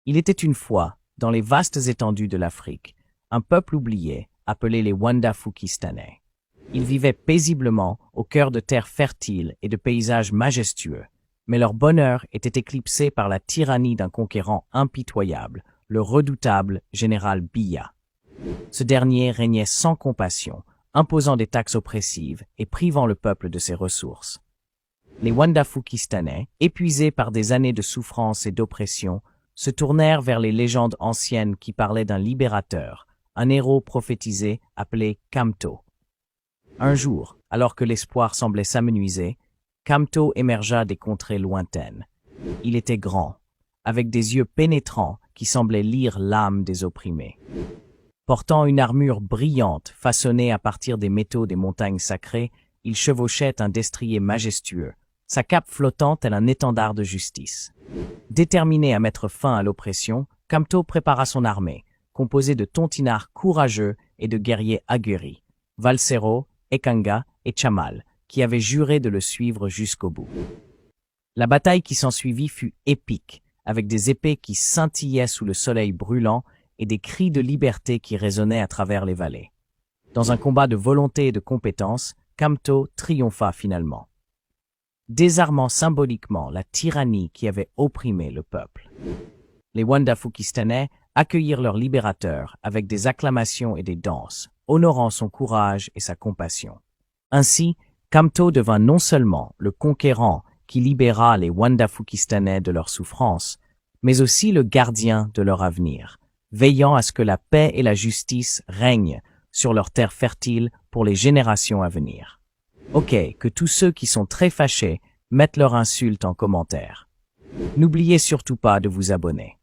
Il était une fois, dans les vastes étendues de l'Afrique, un peuple oublié, appelé les Wanda-Fukistanais. Ils vivaient paisiblement au cœur de terres fertiles et de paysages majestueux, mais leur bonheur était éclipsé par la tyrannie d'un conquérant impitoyable, le redoutable général Biya. Ce dernier régnait sans compassion, imposant des taxes oppressives et privant le peuple de ses ressources. Les Wanda-Fukistanais, épuisés par des années de souffrance et d'oppression, se tournèrent vers les légendes anciennes qui parlaient d'un libérateur, un héros prophétisé appelé Kamto. Un jour, alors que l'espoir semblait s'amenuiser, Kamto émergea des contrées lointaines. Il était grand, avec des yeux pénétrants qui semblaient lire l'âme des opprimés. Portant une armure brillante façonnée à partir des métaux des montagnes sacrées, il chevauchait un destrier majestueux, sa cape flottant tel un étendard de justice. Déterminé à mettre fin à l'oppression, Kamto prépara son armée, composée de tontinards courageux et de guerriers aguerris, Valsero, Ekanga et Chamal, qui avaient juré de le suivre jusqu'au bout. La bataille qui s'ensuivit fut épique, avec des épées qui scintillaient sous le soleil brûlant et des cris de liberté qui résonnaient à travers les vallées. Dans un combat de volonté et de compétence, Kamto triompha finalement, désarmant symboliquement la tyrannie qui avait opprimé le peuple. Les Wanda-Fukistanais accueillirent leur libérateur avec des acclamations et des danses, honorant son courage et sa compassion. Ainsi, Kamto devint non seulement le conquérant qui libéra les Wanda-Fukistanais de leur souffrance, mais aussi le gardien de leur avenir, veillant à ce que la paix et la justice règnent sur leurs terres fertiles pour les générations à venir. Ok, que tous ceux qui sont très fâchés mettent leur insulte en commentaire. N'oubliez surtout pas de vous abonner.